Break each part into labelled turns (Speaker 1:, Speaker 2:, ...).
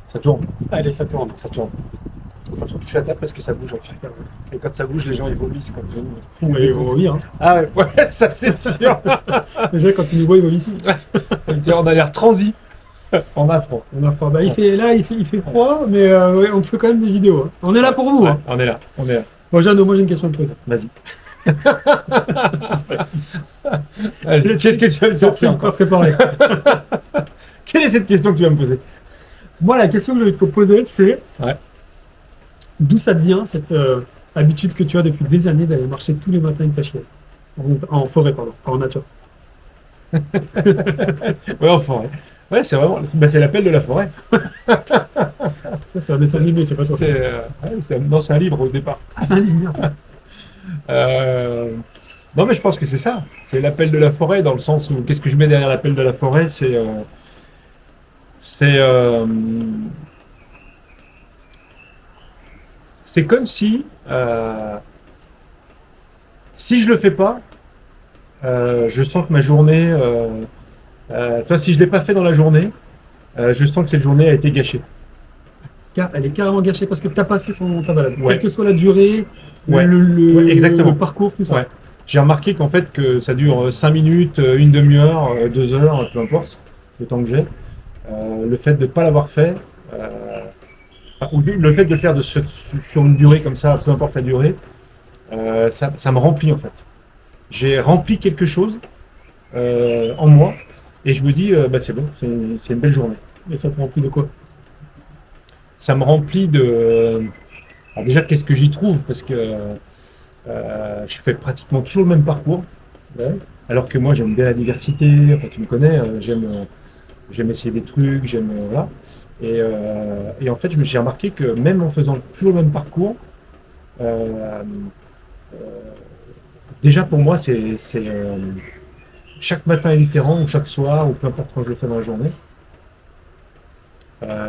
Speaker 1: Ça tourne,
Speaker 2: Allez, ça tourne.
Speaker 1: ça tourne. Quand on touche la table parce que ça bouge en fait. Et quand ça bouge, les gens ils vomissent quand ils nous
Speaker 2: Ils vont
Speaker 1: écoutent.
Speaker 2: vomir. Hein.
Speaker 1: Ah ouais, ouais, ça c'est sûr.
Speaker 2: Déjà, quand ils nous voient, ils vomissent.
Speaker 1: Tiens, on a l'air transi en afro.
Speaker 2: On a froid. Bah, il fait froid, mais ouais, on fait quand même des vidéos. Hein. On est là pour vous.
Speaker 1: Ouais,
Speaker 2: Hein.
Speaker 1: on est là, on est là.
Speaker 2: Bon, Jeannot, moi j'ai une question à te poser.
Speaker 1: Vas-y. Vas-y. Qu'est-ce que tu vas me
Speaker 2: J'ai
Speaker 1: sortir
Speaker 2: pas
Speaker 1: encore?
Speaker 2: préparé.
Speaker 1: Quelle est cette question que tu vas me poser?
Speaker 2: Moi, la question que je vais te poser, c'est
Speaker 1: Ouais.
Speaker 2: d'où ça devient cette habitude que tu as depuis des années d'aller marcher tous les matins avec ta chienne en forêt, pardon, pas en nature.
Speaker 1: Ouais, en forêt. Ouais, c'est vraiment. Bah, c'est l'appel de la forêt.
Speaker 2: Ça, c'est un dessin animé, c'est pas ça.
Speaker 1: Non, c'est un livre au départ.
Speaker 2: Ah, c'est un livre.
Speaker 1: Euh, Non, mais je pense que c'est ça. C'est l'appel de la forêt dans le sens où qu'est-ce que je mets derrière l'appel de la forêt? C'est euh, c'est comme si je le fais pas, je sens que ma journée. Toi, si je l'ai pas fait dans la journée, je sens que cette journée a été gâchée.
Speaker 2: Car elle est carrément gâchée parce que t'as pas fait ta balade.
Speaker 1: Ouais.
Speaker 2: Quelle que soit la durée,
Speaker 1: Ouais. Ouais, exactement.
Speaker 2: le parcours, tout ça.
Speaker 1: Ouais. J'ai remarqué qu'en fait que ça dure 5 minutes, une demi-heure, 2 heures, peu importe le temps que j'ai. Le fait de ne pas l'avoir fait, ou le fait de le faire sur une durée comme ça, peu importe la durée, ça me remplit en fait. J'ai rempli quelque chose en moi et je me dis, bah, c'est bon, c'est une belle journée.
Speaker 2: Et ça te remplit de quoi?
Speaker 1: Ça me remplit de. Alors déjà, qu'est-ce que j'y trouve? Parce que je fais pratiquement toujours le même parcours.
Speaker 2: Ouais.
Speaker 1: Alors que moi, j'aime bien la diversité. Enfin, tu me connais, j'aime essayer des trucs, voilà. Et en fait, j'ai remarqué que même en faisant toujours le même parcours, euh, euh, déjà pour moi, chaque matin est différent, ou chaque soir, ou peu importe quand je le fais dans la journée.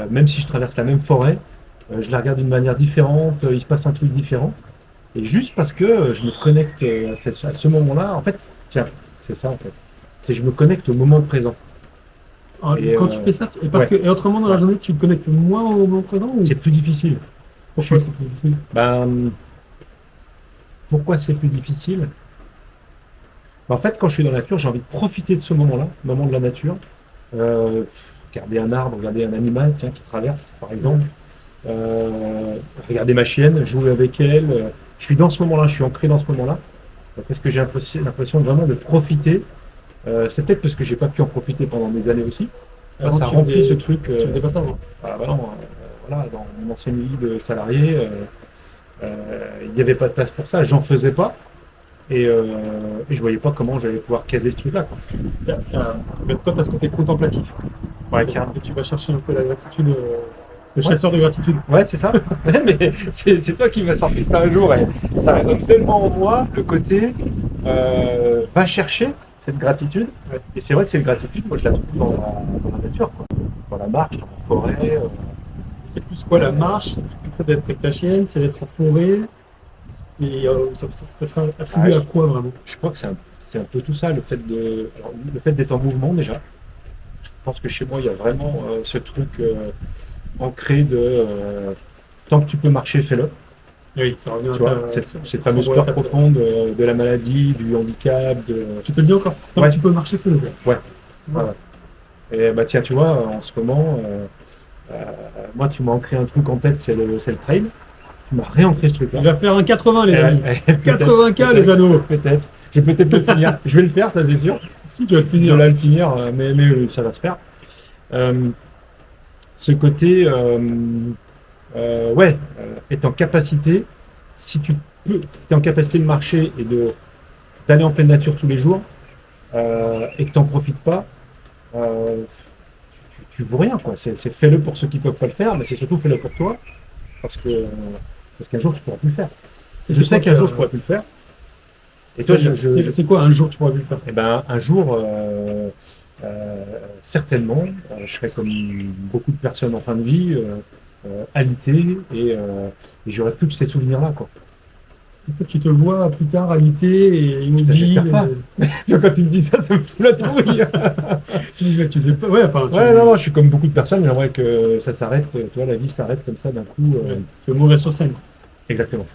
Speaker 1: Même si je traverse la même forêt, je la regarde d'une manière différente, il se passe un truc différent. Et juste parce que je me connecte à ce moment-là, en fait, tiens, c'est ça en fait. C'est je me connecte au moment présent.
Speaker 2: Alors,
Speaker 1: Et,
Speaker 2: quand tu fais ça,
Speaker 1: ouais.
Speaker 2: et autrement dans la
Speaker 1: Ouais.
Speaker 2: journée, tu te connectes moins au moment présent ou
Speaker 1: C'est plus difficile.
Speaker 2: pourquoi c'est plus difficile?
Speaker 1: Ben, pourquoi c'est plus difficile? Ben, en fait, quand je suis dans la nature, j'ai envie de profiter de ce moment-là, moment de la nature. Euh, Regarder un arbre, regarder un animal tiens, qui traverse, par exemple. Regarder ma chienne, jouer avec elle. Je suis dans ce moment-là, je suis ancré dans ce moment-là. Parce que j'ai l'impression vraiment de profiter. C'est peut-être parce que j'ai pas pu en profiter pendant des années aussi. Là,
Speaker 2: Avant,
Speaker 1: ça
Speaker 2: tu
Speaker 1: remplit
Speaker 2: faisais,
Speaker 1: ce truc.
Speaker 2: tu faisais pas ça avant.
Speaker 1: Bah non, voilà, dans mon ancienne vie de salarié, il n'y avait pas de place pour ça, j'en faisais pas. Et je voyais pas comment j'allais pouvoir caser ce truc-là. Quoi.
Speaker 2: Toi, tu as ce côté contemplatif.
Speaker 1: Ouais, carrément.
Speaker 2: Et tu vas chercher un peu la gratitude, le chasseur de gratitude.
Speaker 1: Ouais, c'est ça. Mais c'est toi qui m'as sorti ça un jour et ça résonne tellement en moi, le côté va chercher cette gratitude.
Speaker 2: Ouais.
Speaker 1: Et c'est vrai que cette gratitude, moi je la trouve dans la nature, quoi. Dans la marche, dans la forêt.
Speaker 2: C'est plus quoi la marche? C'est d'être avec ta chienne, c'est d'être en forêt. Ça sera attribué
Speaker 1: Ah,
Speaker 2: à quoi vraiment?
Speaker 1: je crois que c'est un peu tout ça, le fait d'être en mouvement déjà. Je pense que chez moi, il y a vraiment ce truc ancré de tant que tu peux marcher, fais-le.
Speaker 2: Oui, ça revient
Speaker 1: Tu vois, cette fameuse peur profonde de la maladie, du handicap.
Speaker 2: Tu te le dis encore? Tant
Speaker 1: Ouais.
Speaker 2: que tu peux marcher, fais-le.
Speaker 1: Ouais. Voilà. Et bah tiens, tu vois, en ce moment, moi, tu m'as ancré un truc en tête, c'est le trail. Tu m'as réancré ce truc-là.
Speaker 2: Il va faire un 80, les amis.
Speaker 1: Peut-être,
Speaker 2: 80K, les
Speaker 1: peut-être,
Speaker 2: anneaux.
Speaker 1: peut-être. Je vais peut-être le finir. Je vais le faire, ça c'est sûr.
Speaker 2: Si, tu vas le
Speaker 1: Je
Speaker 2: finir.
Speaker 1: vais le finir, mais ça va se faire. Ce côté, ouais, est en capacité, si tu peux, si es en capacité de marcher et d'aller en pleine nature tous les jours, et que tu n'en profites pas, tu vaux rien, quoi. Fais-le pour ceux qui peuvent pas le faire, mais c'est surtout fais-le pour toi, parce que parce qu'un jour tu pourras plus le faire.
Speaker 2: Et
Speaker 1: Je sais qu'un jour je pourrai plus le faire. Et toi,
Speaker 2: c'est quoi un jour tu pourras plus le faire?
Speaker 1: eh ben, un jour, certainement, je serai comme beaucoup de personnes en fin de vie, alité, et j'aurai plus que ces souvenirs-là, quoi.
Speaker 2: Peut-être tu te vois plus tard à l'IT et
Speaker 1: Putain,
Speaker 2: immobile.
Speaker 1: j'espère pas. Tu vois, quand tu me dis ça, ça me fout la trouille.
Speaker 2: Je dis, mais tu sais pas. Ouais, enfin,
Speaker 1: Ouais, non, je suis comme beaucoup de personnes, j'aimerais que ça s'arrête, tu vois, la vie s'arrête comme ça d'un coup.
Speaker 2: ouais, tu veux mourir sur scène.
Speaker 1: Exactement.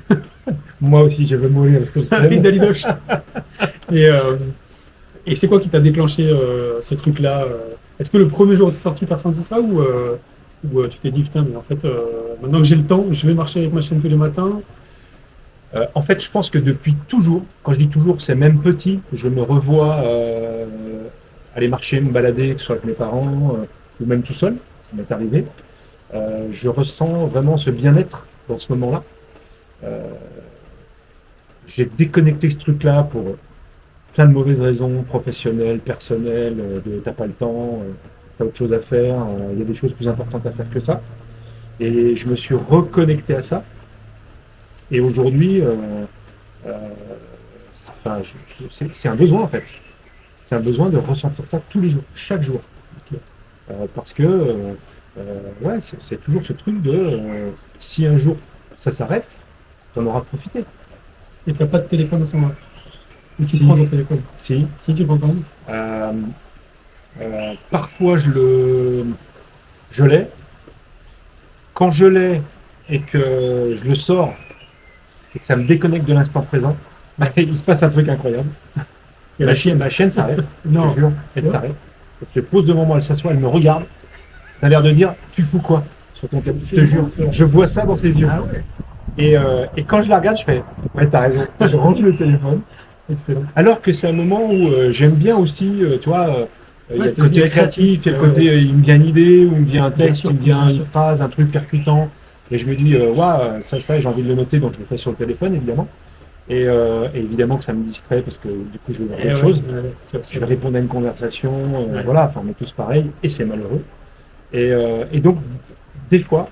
Speaker 1: Moi aussi, je veux mourir sur
Speaker 2: Harry
Speaker 1: scène.
Speaker 2: Dalidoche. Et, euh, et c'est quoi qui t'a déclenché ce truc-là Est-ce que le premier jour où tu es sorti, tu as ressenti ça ou tu t'es dit, putain, mais en fait, maintenant que j'ai le temps, je vais marcher avec ma chaîne tous les matins.
Speaker 1: En fait, je pense que depuis toujours, quand je dis toujours, c'est même petit, je me revois aller marcher, me balader, que ce soit avec mes parents ou même tout seul, ça m'est arrivé. Je ressens vraiment ce bien-être dans ce moment-là. Euh, j'ai déconnecté ce truc-là pour plein de mauvaises raisons, professionnelles, personnelles, t'as pas le temps, t'as autre chose à faire, il y a des choses plus importantes à faire que ça. Et je me suis reconnecté à ça. Et aujourd'hui, euh, enfin, c'est un besoin en fait. C'est un besoin de ressentir ça tous les jours, chaque jour. Parce que ouais, c'est toujours ce truc de si un jour ça s'arrête, on aura profité.
Speaker 2: Et t'as pas de téléphone à ce moment-là. Ou tu
Speaker 1: Si,
Speaker 2: prends ton téléphone.
Speaker 1: si.
Speaker 2: Si tu prends quand même.
Speaker 1: Euh, parfois je l'ai. Quand je l'ai et que je le sors et que ça me déconnecte de l'instant présent, il se passe un truc incroyable.
Speaker 2: Et
Speaker 1: Ma chienne s'arrête, je
Speaker 2: Non,
Speaker 1: te jure,
Speaker 2: c'est
Speaker 1: elle
Speaker 2: vrai.
Speaker 1: s'arrête. Elle se pose devant moi, elle s'assoit, elle me regarde. Elle a l'air de dire, tu fous quoi sur ton téléphone? Je te jure, je vois ça dans ses yeux.
Speaker 2: Ah ouais.
Speaker 1: Et quand je la regarde, je fais, ouais, t'as raison. Je range le téléphone.
Speaker 2: Excellent.
Speaker 1: Alors que c'est un moment où j'aime bien aussi, tu vois, il y a
Speaker 2: Ouais,
Speaker 1: le côté créatif, il y a le côté, il me vient une idée, ou il me vient un texte,
Speaker 2: sûr,
Speaker 1: il me vient
Speaker 2: bien
Speaker 1: une
Speaker 2: sûr.
Speaker 1: phrase, un truc percutant. Et je me dis, waouh, ça, j'ai envie de le noter, donc je le fais sur le téléphone, évidemment. Et évidemment que ça me distrait parce que du coup, je vais voir
Speaker 2: Et
Speaker 1: autre
Speaker 2: ouais,
Speaker 1: chose.
Speaker 2: ouais,
Speaker 1: Je vais répondre à une conversation,
Speaker 2: Ouais.
Speaker 1: voilà, enfin, on est tous pareils, et c'est malheureux. Et donc, des fois,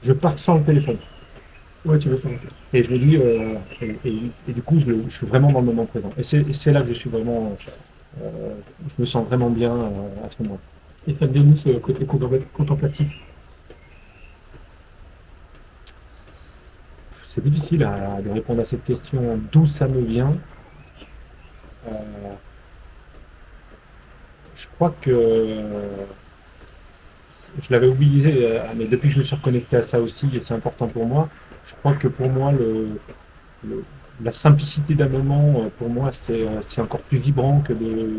Speaker 1: je pars sans le téléphone.
Speaker 2: Ouais, tu veux ça.
Speaker 1: Et je me dis, et du coup, je suis vraiment dans le moment présent. Et c'est là que je suis vraiment, je me sens vraiment bien à ce moment-là.
Speaker 2: Et ça devient nous ce côté contemplatif.
Speaker 1: C'est difficile de répondre à cette question, d'où ça me vient. Euh, je crois que je l'avais oublié, mais depuis que je me suis reconnecté à ça aussi, et c'est important pour moi, je crois que pour moi, le- la simplicité d'un moment, pour moi, c'est encore plus vibrant que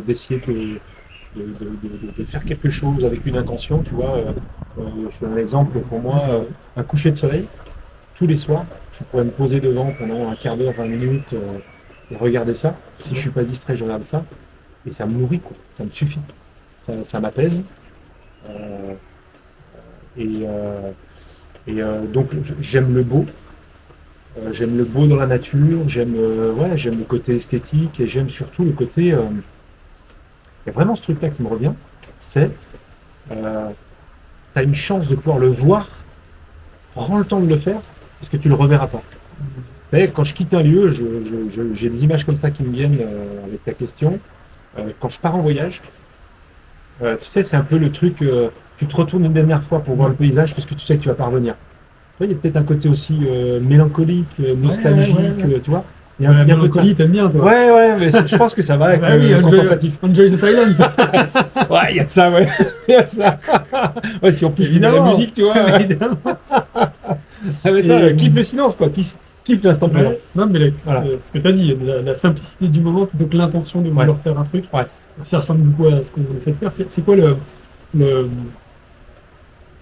Speaker 1: d'essayer de faire quelque chose avec une intention. Tu vois, je donne un exemple, pour moi, un coucher de soleil, tous les soirs, je pourrais me poser devant pendant un quart d'heure, 20 minutes, et regarder ça. Si je suis pas distrait, je regarde ça, et ça me nourrit, quoi. Ça me suffit. Ça m'apaise. Euh, et donc, j'aime le beau. J'aime le beau dans la nature, j'aime le côté esthétique et j'aime surtout le côté. Il y a vraiment ce truc-là qui me revient, c'est tu as une chance de pouvoir le voir, prends le temps de le faire, parce que tu le reverras pas. Vous savez, quand je quitte un lieu, j'ai des images comme ça qui me viennent avec ta question. Quand je pars en voyage, tu sais, c'est un peu le truc, tu te retournes une dernière fois pour voir le paysage parce que tu sais que tu vas pas revenir. Tu vois, il y a peut-être un côté aussi mélancolique, nostalgique,
Speaker 2: ouais.
Speaker 1: tu vois.
Speaker 2: La
Speaker 1: Il y a un peu de ça.
Speaker 2: mélancolie, t'aimes bien, toi.
Speaker 1: Ouais, mais je pense que ça va avec
Speaker 2: Bah oui,
Speaker 1: le
Speaker 2: enjoy,
Speaker 1: contemplatif.
Speaker 2: enjoy the silence.
Speaker 1: Ouais, il y a de ça, ouais. Il y a de ça. Ouais, si en plus je mets la musique, tu vois.
Speaker 2: Évidemment.
Speaker 1: Ah, mais toi,
Speaker 2: Et-
Speaker 1: kiffe le silence, quoi. Kiffe l'instant présent.
Speaker 2: Ouais. Non, mais
Speaker 1: Voilà.
Speaker 2: c'est ce que tu as dit, la simplicité du moment plutôt que l'intention de vouloir
Speaker 1: Ouais.
Speaker 2: faire un truc.
Speaker 1: Ouais.
Speaker 2: Ça ressemble beaucoup à ce qu'on essaie de faire. C'est quoi le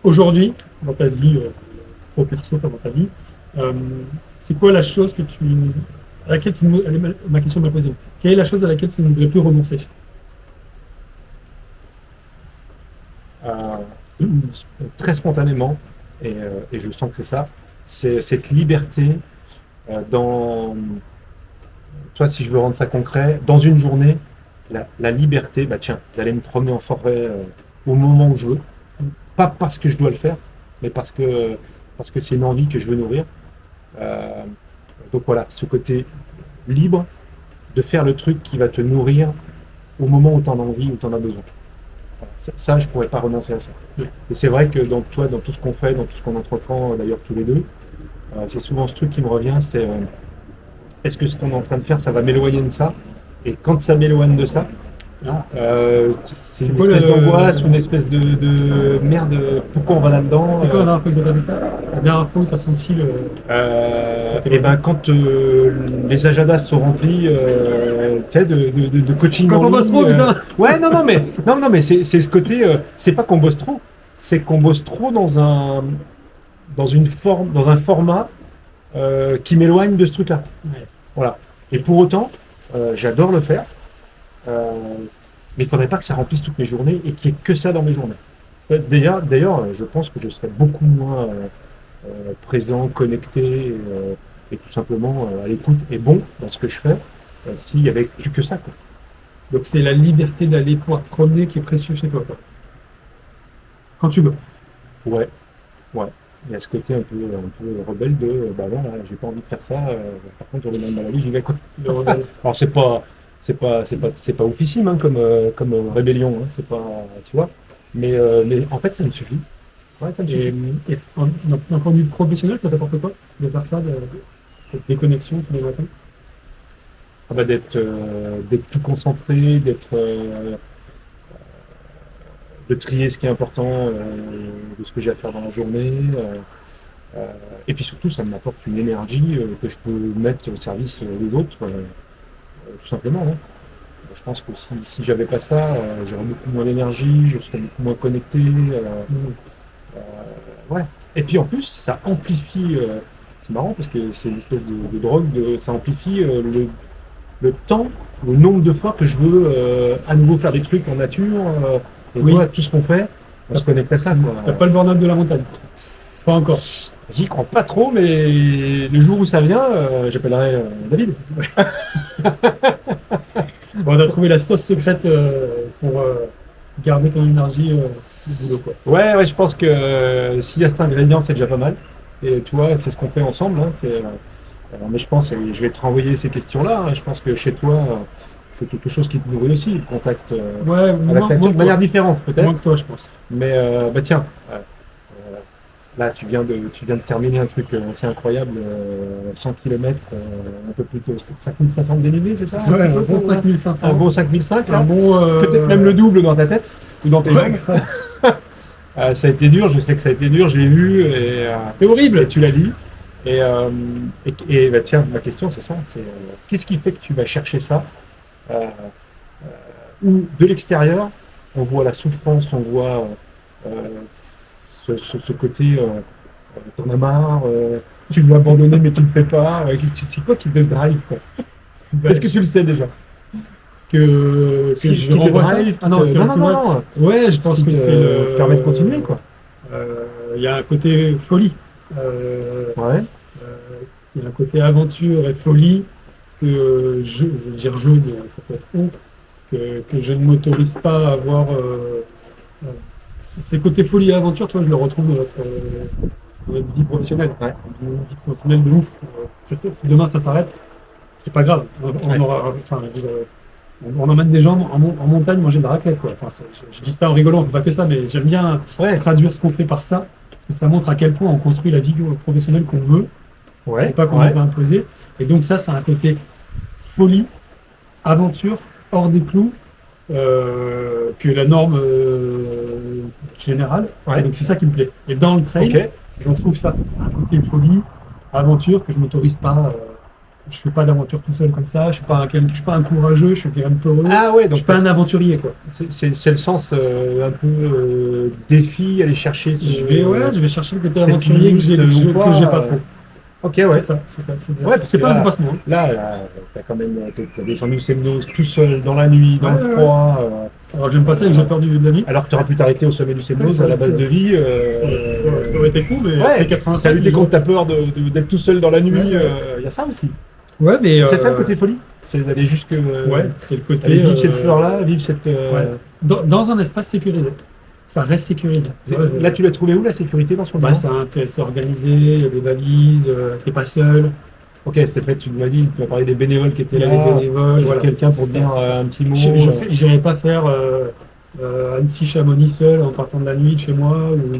Speaker 2: aujourd'hui, dans ta vie, pro perso, enfin, dans ta vie, euh, c'est quoi la chose à laquelle ma question m'a posée. Quelle est la chose à laquelle tu ne voudrais plus renoncer?
Speaker 1: Euh, très spontanément, et je sens que c'est ça, c'est cette liberté dans. Toi, si je veux rendre ça concret, dans une journée, la liberté, bah tiens, d'aller me promener en forêt au moment où je veux. Pas parce que je dois le faire, mais parce que c'est une envie que je veux nourrir. Euh, donc voilà, ce côté libre de faire le truc qui va te nourrir au moment où tu en as envie, où tu en as besoin. Voilà, ça, je ne pourrais pas renoncer à ça. Et c'est vrai que dans tout ce qu'on fait, dans tout ce qu'on entreprend, d'ailleurs tous les deux, c'est souvent ce truc qui me revient, c'est est-ce que ce qu'on est en train de faire, ça va m'éloigner de ça? Et quand ça m'éloigne de ça,
Speaker 2: Ah,
Speaker 1: c'est
Speaker 2: C'est
Speaker 1: une
Speaker 2: quoi
Speaker 1: espèce
Speaker 2: le-
Speaker 1: d'angoisse ou une espèce de merde, pourquoi on va là-dedans?
Speaker 2: c'est quoi la dernière fois que tu as vu ça? La dernière fois où tu as senti le. Ça
Speaker 1: Et
Speaker 2: t'éloigne.
Speaker 1: ben quand les agendas sont remplis, tu sais, de coaching
Speaker 2: Quand
Speaker 1: en
Speaker 2: on bosse
Speaker 1: ligne,
Speaker 2: trop, putain.
Speaker 1: ouais, non, mais c'est ce côté, c'est pas qu'on bosse trop, c'est qu'on bosse trop dans une forme, dans un format qui m'éloigne de ce truc-là.
Speaker 2: Ouais.
Speaker 1: Voilà. Et pour autant, j'adore le faire, mais il faudrait pas que ça remplisse toutes mes journées et qu'il n'y ait que ça dans mes journées. D'ailleurs, je pense que je serais beaucoup moins présent, connecté et tout simplement à l'écoute et bon dans ce que je fais s'il y avait plus que ça, quoi.
Speaker 2: Donc c'est la liberté d'aller pouvoir te promener qui est précieux chez toi, quoi. Quand tu veux.
Speaker 1: Ouais, ouais. Il y a ce côté un peu rebelle de bah voilà, j'ai pas envie de faire ça, par contre j'aurais mal à la vie, j'y vais, quoi. Alors c'est pas oufissime, hein, comme rébellion, hein, c'est pas, tu vois, mais en fait ça me suffit. Ouais, ça me
Speaker 2: Et,
Speaker 1: suffit.
Speaker 2: d'un point de vue professionnel, ça t'apporte quoi de faire ça, cette déconnexion tous les matins?
Speaker 1: Ah bah, d'être plus concentré, de trier ce qui est important, de ce que j'ai à faire dans la journée. Et puis surtout, ça m'apporte une énergie que je peux mettre au service des autres, tout simplement, hein. Je pense que si j'avais pas ça, j'aurais beaucoup moins d'énergie, je serais beaucoup moins connecté. Ouais. Et puis en plus, ça amplifie. C'est marrant parce que c'est une espèce de drogue, ça amplifie le temps, le nombre de fois que je veux à nouveau faire des trucs en nature. Et
Speaker 2: Oui.
Speaker 1: toi, tout ce qu'on fait, on se connecte à ça, quoi.
Speaker 2: T'as pas le burn-out de la montagne? Pas encore.
Speaker 1: J'y crois pas trop, mais le jour où ça vient, j'appellerai David.
Speaker 2: Bon, on a trouvé la sauce secrète pour garder ton énergie au boulot, quoi.
Speaker 1: Ouais, je pense que s'il y a cet ingrédient, c'est déjà pas mal. Et tu vois, c'est ce qu'on fait ensemble, hein, mais je pense, et je vais te renvoyer ces questions-là, hein, je pense que chez toi, c'est quelque chose qui te nourrit aussi, le contact
Speaker 2: Ouais,
Speaker 1: avec
Speaker 2: moins
Speaker 1: la nature,
Speaker 2: que
Speaker 1: de manière
Speaker 2: toi.
Speaker 1: différente peut-être.
Speaker 2: Moins que toi, je pense.
Speaker 1: Mais bah tiens, là tu viens de terminer un truc assez incroyable, 100 km, un peu plus de 5500 de dénivelé, c'est ça?
Speaker 2: Ouais, un bon
Speaker 1: Un
Speaker 2: 5500.
Speaker 1: bon 5005
Speaker 2: Un
Speaker 1: là.
Speaker 2: bon.
Speaker 1: Peut-être même le double dans ta tête ou dans tes
Speaker 2: Ouais,
Speaker 1: jambes. Ça a été dur, je sais que ça a été dur, je l'ai vu
Speaker 2: c'est horrible.
Speaker 1: et tu l'as dit. Bah, tiens, ma question c'est ça, c'est qu'est-ce qui fait que tu vas chercher ça ou de l'extérieur, on voit la souffrance, on voit euh, ce côté, t'en as marre, tu veux abandonner mais tu le fais pas. C'est quoi qui te drive, quoi? Est-ce que tu le sais déjà?
Speaker 2: Que je renvoie ça. Ah non, parce que
Speaker 1: non.
Speaker 2: Ouais, je
Speaker 1: Ce
Speaker 2: pense
Speaker 1: qui
Speaker 2: que
Speaker 1: te
Speaker 2: c'est le.
Speaker 1: permet de continuer, quoi.
Speaker 2: Il y a un côté folie.
Speaker 1: Ouais.
Speaker 2: Il y a un côté aventure et folie que je veux dire jaune, ça peut être honte, que je ne m'autorise pas à avoir. Ces côtés folie et aventure, toi, je le retrouve dans notre vie professionnelle.
Speaker 1: Ouais.
Speaker 2: Une vie professionnelle de ouf. Si demain ça s'arrête, c'est pas grave. On
Speaker 1: Ouais.
Speaker 2: aura, enfin, on emmène des gens en montagne manger de la raclette, quoi. Enfin, je dis ça en rigolant, on fait pas que ça, mais j'aime bien
Speaker 1: Ouais.
Speaker 2: traduire ce qu'on fait par ça, parce que ça montre à quel point on construit la vie professionnelle qu'on veut, et pas qu'on nous a imposé. Et donc ça a un côté folie, aventure, hors des clous, que la norme générale.
Speaker 1: Ouais.
Speaker 2: Et donc c'est ça qui me plaît. Et dans le trail,
Speaker 1: Ok.
Speaker 2: je retrouve ça, un côté folie, aventure que je m'autorise pas. Je fais pas d'aventure tout seul comme ça. Je suis pas un courageux. Je suis quelqu'un de peureux.
Speaker 1: Ah ouais,
Speaker 2: Je
Speaker 1: donc
Speaker 2: suis pas un aventurier, quoi.
Speaker 1: c'est le sens un peu défi, aller chercher.
Speaker 2: Je vais chercher le côté
Speaker 1: cette
Speaker 2: aventurier que j'ai
Speaker 1: limite ou
Speaker 2: que
Speaker 1: pas,
Speaker 2: j'ai pas trop.
Speaker 1: Ok, ouais.
Speaker 2: C'est ça, c'est ça.
Speaker 1: Ouais, parce
Speaker 2: C'est
Speaker 1: que
Speaker 2: pas un
Speaker 1: là-
Speaker 2: dépassement. Hein.
Speaker 1: Là, t'as quand même t'as descendu le Semnoz tout seul dans la nuit, dans
Speaker 2: Ouais,
Speaker 1: le
Speaker 2: ouais,
Speaker 1: froid.
Speaker 2: Alors j'aime pas ça et que j'ai peur de la vie.
Speaker 1: Alors que tu aurais pu t'arrêter au sommet du Semnoz
Speaker 2: Ouais,
Speaker 1: à la base de vie.
Speaker 2: Ça aurait été cool, mais
Speaker 1: Ouais,
Speaker 2: après 85.
Speaker 1: ça lutter contre ta peur d'être tout seul dans la nuit. Il
Speaker 2: Ouais.
Speaker 1: y a ça aussi.
Speaker 2: Ouais, mais.
Speaker 1: C'est ça le côté folie. C'est d'aller jusque.
Speaker 2: Ouais, c'est le côté.
Speaker 1: Aller vivre cette peur-là, vivre cette.
Speaker 2: Ouais. Dans un espace sécurisé. Ça reste sécurisé.
Speaker 1: Là, tu l'as trouvé où la sécurité dans ce moment?
Speaker 2: Bah, c'est organisé, il y a des valises, t'es pas seul.
Speaker 1: Ok, c'est fait, tu m'as dit, tu m'as parlé des bénévoles qui étaient
Speaker 2: Il y a
Speaker 1: là.
Speaker 2: des bénévoles.
Speaker 1: Toujours
Speaker 2: Voilà.
Speaker 1: quelqu'un pour
Speaker 2: C'est
Speaker 1: dire
Speaker 2: ça, c'est ça.
Speaker 1: un petit mot.
Speaker 2: J'irai pas faire Annecy-Chamonix seul en partant de la nuit de chez moi.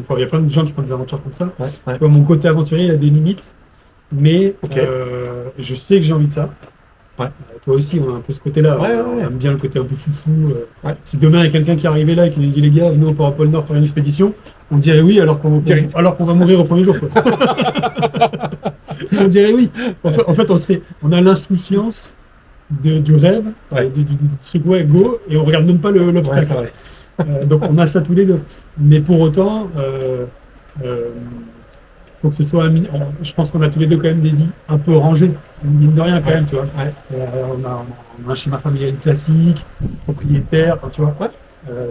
Speaker 2: Enfin, il y a plein de gens qui font des aventures comme ça.
Speaker 1: Ouais, ouais.
Speaker 2: Mon côté aventurier, il a des limites. Mais
Speaker 1: Ok.
Speaker 2: je sais que j'ai envie de ça.
Speaker 1: Ouais.
Speaker 2: Toi aussi, on a un peu ce côté-là.
Speaker 1: Ouais,
Speaker 2: On
Speaker 1: ouais.
Speaker 2: aime bien le côté un peu foufou.
Speaker 1: Ouais.
Speaker 2: Si demain il y a quelqu'un qui arrivait là et qui nous dit les gars, nous on part au pôle Nord faire une expédition, on dirait oui
Speaker 1: Direct.
Speaker 2: alors qu'on va mourir au premier jour. Quoi. On dirait oui. En fait, on a l'insouciance du rêve,
Speaker 1: Ouais.
Speaker 2: du truc ouais go, et on regarde même pas
Speaker 1: Ouais,
Speaker 2: l'obstacle.
Speaker 1: c'est vrai.
Speaker 2: Donc on a ça tous les deux. Mais pour autant, faut que ce soit je pense qu'on a tous les deux quand même des vies un peu rangées, mine de rien quand
Speaker 1: Ouais.
Speaker 2: même, tu vois.
Speaker 1: Ouais.
Speaker 2: On a un schéma familial classique, propriétaire, enfin, tu vois.
Speaker 1: Ouais.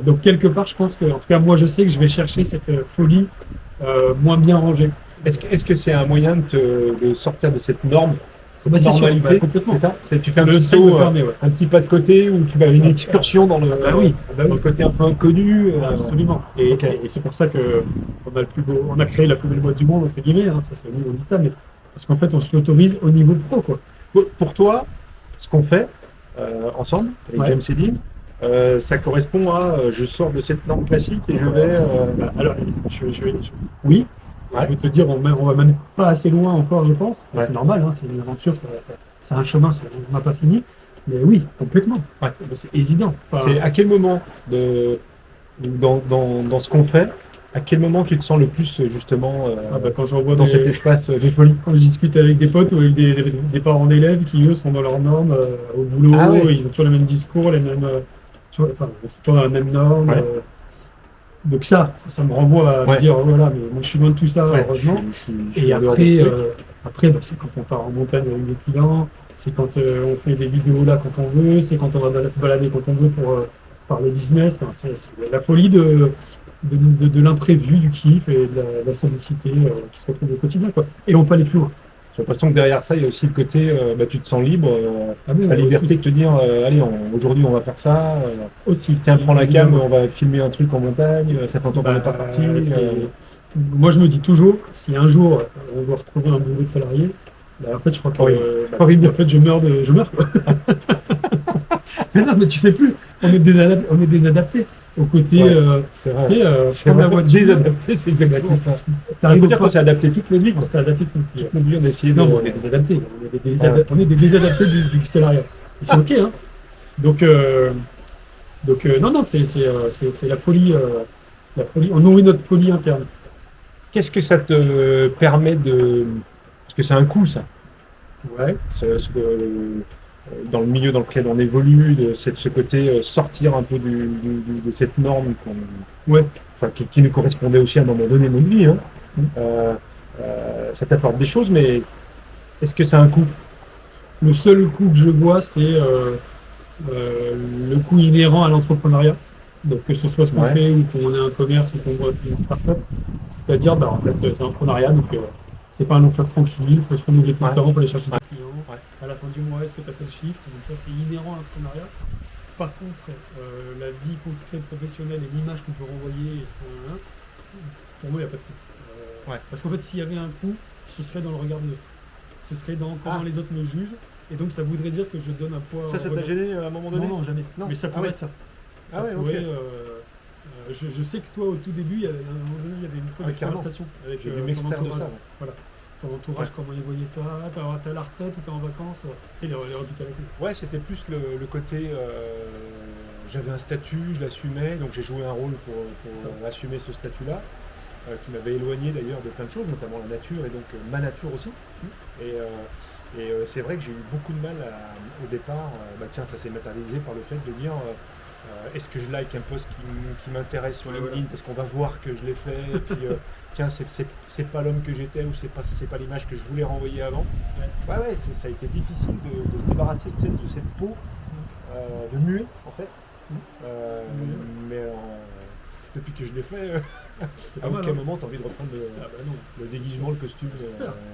Speaker 2: Donc quelque part, je pense que, en tout cas, moi, je sais que je vais chercher cette folie moins bien rangée.
Speaker 1: Est-ce que c'est un moyen de sortir de cette norme, cette
Speaker 2: Bah, c'est sûr,
Speaker 1: normalité,
Speaker 2: bah, complètement.
Speaker 1: c'est ça? Tu fais un
Speaker 2: Le
Speaker 1: petit
Speaker 2: trail me
Speaker 1: saut,
Speaker 2: permet, ouais.
Speaker 1: un petit pas de côté ou tu vas une excursion dans le,
Speaker 2: Bah oui, bah
Speaker 1: dans
Speaker 2: oui.
Speaker 1: le côté un peu inconnu.
Speaker 2: Absolument.
Speaker 1: Ok.
Speaker 2: Et c'est pour ça que on a créé la plus belle boîte du monde, entre guillemets, hein, ça c'est nous on dit ça, mais parce qu'en fait on se l'autorise au niveau pro, quoi.
Speaker 1: Pour toi, ce qu'on fait ensemble avec
Speaker 2: Ouais.
Speaker 1: James et Dean, ça correspond à je sors de cette norme classique et je vais.
Speaker 2: Alors, oui,
Speaker 1: Ouais.
Speaker 2: je vais te dire, on va même pas assez loin encore, je pense. Mais
Speaker 1: Ouais.
Speaker 2: c'est normal, hein, c'est une aventure, c'est un chemin, on n'a pas fini. Mais oui, complètement.
Speaker 1: Ouais.
Speaker 2: Mais c'est évident. Enfin,
Speaker 1: C'est à quel moment dans ce qu'on fait, à quel moment tu te sens le plus justement
Speaker 2: quand je revois
Speaker 1: dans cet espace de folie?
Speaker 2: quand je discute avec des potes ou avec des parents d'élèves qui, eux, sont dans leurs normes au boulot,
Speaker 1: Ah ouais.
Speaker 2: ils ont toujours les mêmes discours, les mêmes, tu vois, enfin, ils sont toujours dans la même norme.
Speaker 1: Ouais.
Speaker 2: Donc ça me renvoie à me
Speaker 1: Ouais.
Speaker 2: dire, oh, voilà, mais moi je suis loin de tout ça,
Speaker 1: Ouais,
Speaker 2: heureusement.
Speaker 1: je suis
Speaker 2: Et
Speaker 1: en dehors
Speaker 2: après,
Speaker 1: de ce truc.
Speaker 2: bah, c'est quand on part en montagne avec des clients, c'est quand on fait des vidéos là quand on veut, c'est quand on va se balader quand on veut pour parler business. Enfin, c'est la folie de l'imprévu, du kiff et de la simplicité qui se retrouve au quotidien, quoi. Et on peut aller plus loin.
Speaker 1: J'ai l'impression que derrière ça, il y a aussi le côté, tu te sens libre,
Speaker 2: Ah oui,
Speaker 1: la
Speaker 2: aussi.
Speaker 1: liberté de te dire, allez, aujourd'hui on va faire ça,
Speaker 2: Aussi.
Speaker 1: tiens, prends la cam,
Speaker 2: Évidemment.
Speaker 1: on va filmer un truc en montagne, ça fait longtemps qu'on n'est pas parti.
Speaker 2: Moi, je me dis toujours, si un jour on doit retrouver un boulot de salarié, bah, en fait, je crois que
Speaker 1: Horrible.
Speaker 2: horrible. En fait, je meurs quoi. Mais non, mais tu sais plus, on est désadapté au côté,
Speaker 1: Ouais, c'est vrai.
Speaker 2: tu sais,
Speaker 1: C'est
Speaker 2: comme la
Speaker 1: vraiment
Speaker 2: voiture.
Speaker 1: désadapté, c'est exactement
Speaker 2: Bah,
Speaker 1: ça. Il
Speaker 2: T'arrives
Speaker 1: faut
Speaker 2: au
Speaker 1: dire qu'on
Speaker 2: pas,
Speaker 1: s'est adapté toute notre vie.
Speaker 2: on
Speaker 1: Quoi.
Speaker 2: s'est adapté tout le temps.
Speaker 1: Toute notre vie, on a essayé de.
Speaker 2: Non, mais on est désadapté. On est des désadaptés du salariat. Et c'est ok, hein. Donc, non, c'est la folie. La folie. On nourrit notre folie interne.
Speaker 1: Qu'est-ce que ça te permet de. Parce que c'est un coût, ça.
Speaker 2: Ouais.
Speaker 1: Dans le milieu dans lequel on évolue, ce côté sortir un peu de cette norme
Speaker 2: Ouais.
Speaker 1: enfin, qui nous correspondait aussi à un moment donné de notre vie. Hein. Ça t'apporte des choses, mais est-ce que ça a un coût?
Speaker 2: Le seul coût que je vois, c'est le coût inhérent à l'entrepreneuriat. Donc que ce soit ce qu'on
Speaker 1: Ouais.
Speaker 2: fait ou qu'on ait un commerce ou qu'on voit une start-up. C'est-à-dire, en fait, c'est l'entrepreneuriat. Donc c'est pas un emploi tranquille, il faut se renouveler tout le
Speaker 1: Ouais.
Speaker 2: temps pour aller chercher ses clients.
Speaker 1: Ouais.
Speaker 2: À la fin du mois, est-ce que tu as fait le chiffre? Donc ça, c'est inhérent à l'entrepreneuriat. Par contre, la vie qu'on se crée professionnelle et l'image qu'on peut renvoyer, pour moi, il n'y a pas de coût.
Speaker 1: Ouais.
Speaker 2: Parce qu'en fait, s'il y avait un coût, ce serait dans le regard de l'autre. Ce serait dans comment les autres me jugent. Et donc, ça voudrait dire que je donne un poids.
Speaker 1: Ça t'a gêné à un moment donné?
Speaker 2: Non, jamais.
Speaker 1: Non.
Speaker 2: Mais ça pourrait être ça. Ça
Speaker 1: Ah ouais,
Speaker 2: pourrait,
Speaker 1: ok.
Speaker 2: je sais que toi, au tout début, à un moment donné, il y avait une première
Speaker 1: carrément.
Speaker 2: conversation avec
Speaker 1: J'ai dû
Speaker 2: ton
Speaker 1: m'extraire de
Speaker 2: entourage.
Speaker 1: ça. Ouais.
Speaker 2: Voilà. Ton entourage, comment ils voyaient ça? T'es à la retraite ou t'es en vacances? Tu sais, les repiques avec lui.
Speaker 1: Ouais, c'était plus le côté. J'avais un statut, je l'assumais, donc j'ai joué un rôle pour assumer ce statut-là, qui m'avait éloigné d'ailleurs de plein de choses, notamment la nature et donc ma nature aussi. Et c'est vrai que j'ai eu beaucoup de mal au départ. Tiens, ça s'est matérialisé par le fait de dire est-ce que je like un post qui m'intéresse sur LinkedIn parce qu'on va voir que je l'ai fait, et puis tiens, c'est pas l'homme que j'étais ou c'est pas l'image que je voulais renvoyer avant. Ouais, ça a été difficile de se débarrasser de cette peau, de muet en fait. Mais depuis que je l'ai fait, à aucun moment tu as envie de reprendre le déguisement, le costume.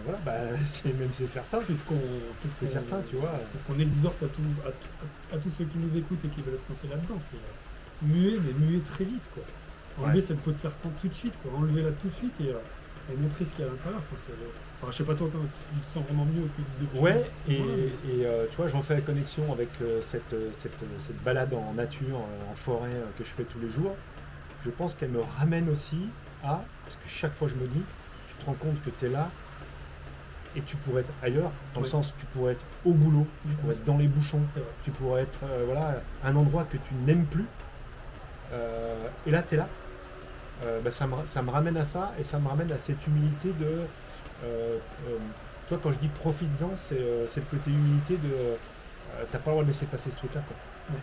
Speaker 1: Voilà, c'est certain.
Speaker 2: C'est
Speaker 1: certain, tu vois.
Speaker 2: C'est ce qu'on exhorte à tous ceux qui nous écoutent et qui veulent se lancer là-dedans. C'est muer, mais muer très vite, quoi. Enlever cette peau de serpent tout de suite, quoi. Enlever-la tout de suite et montrer ce qu'il y a à l'intérieur. Je sais pas toi, quand tu te sens vraiment mieux depuis.
Speaker 1: Ouais, tu vois, j'en fais la connexion avec cette balade en nature, en forêt que je fais tous les jours. Je pense qu'elle me ramène aussi parce que chaque fois je me dis, tu te rends compte que tu es là et tu pourrais être ailleurs, dans le
Speaker 2: Oui.
Speaker 1: sens tu pourrais être au boulot, tu
Speaker 2: Oui.
Speaker 1: pourrais être dans les bouchons,
Speaker 2: C'est vrai.
Speaker 1: tu pourrais être voilà, un endroit que tu n'aimes plus, et là tu es là. Bah, ça me ramène à ça, et ça me ramène à cette humilité de... euh, euh, toi, quand je dis profites-en, c'est le côté humilité de... t'as pas le droit de laisser passer ce truc-là, quoi.
Speaker 2: Ouais.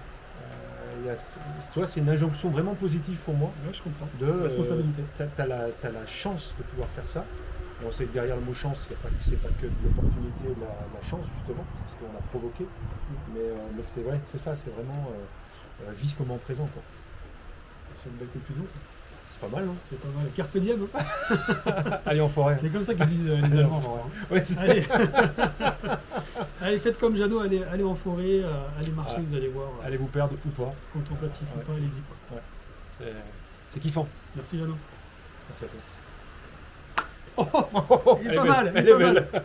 Speaker 1: Tu vois, c'est une injonction vraiment positive pour moi.
Speaker 2: Ouais, je comprends.
Speaker 1: De
Speaker 2: Responsabilité.
Speaker 1: t'as la chance de pouvoir faire ça. Et on sait que derrière le mot chance, c'est pas que de l'opportunité ou de la chance, justement, parce qu'on a provoqué. Mais c'est vrai, c'est ça, c'est vraiment vis ce moment présent, quoi.
Speaker 2: C'est une belle conclusion, ça.
Speaker 1: C'est pas mal, non?
Speaker 2: C'est pas mal. Carpe diem, hein.
Speaker 1: Allez en forêt.
Speaker 2: C'est comme ça qu'ils disent les
Speaker 1: Allez en
Speaker 2: Allemands, je
Speaker 1: forêt.
Speaker 2: crois.
Speaker 1: Ouais, c'est-
Speaker 2: Allez. Allez, faites comme Jeannot, allez en forêt, allez marcher,
Speaker 1: Ouais.
Speaker 2: vous allez voir.
Speaker 1: Allez vous perdre ou pas.
Speaker 2: Contemplatif
Speaker 1: Ouais.
Speaker 2: ou pas, allez-y, quoi.
Speaker 1: C'est kiffant.
Speaker 2: Merci Jeannot.
Speaker 1: Merci à toi.
Speaker 2: Il est
Speaker 1: Elle
Speaker 2: pas
Speaker 1: belle,
Speaker 2: mal, il
Speaker 1: elle
Speaker 2: est
Speaker 1: est
Speaker 2: pas mal.
Speaker 1: belle.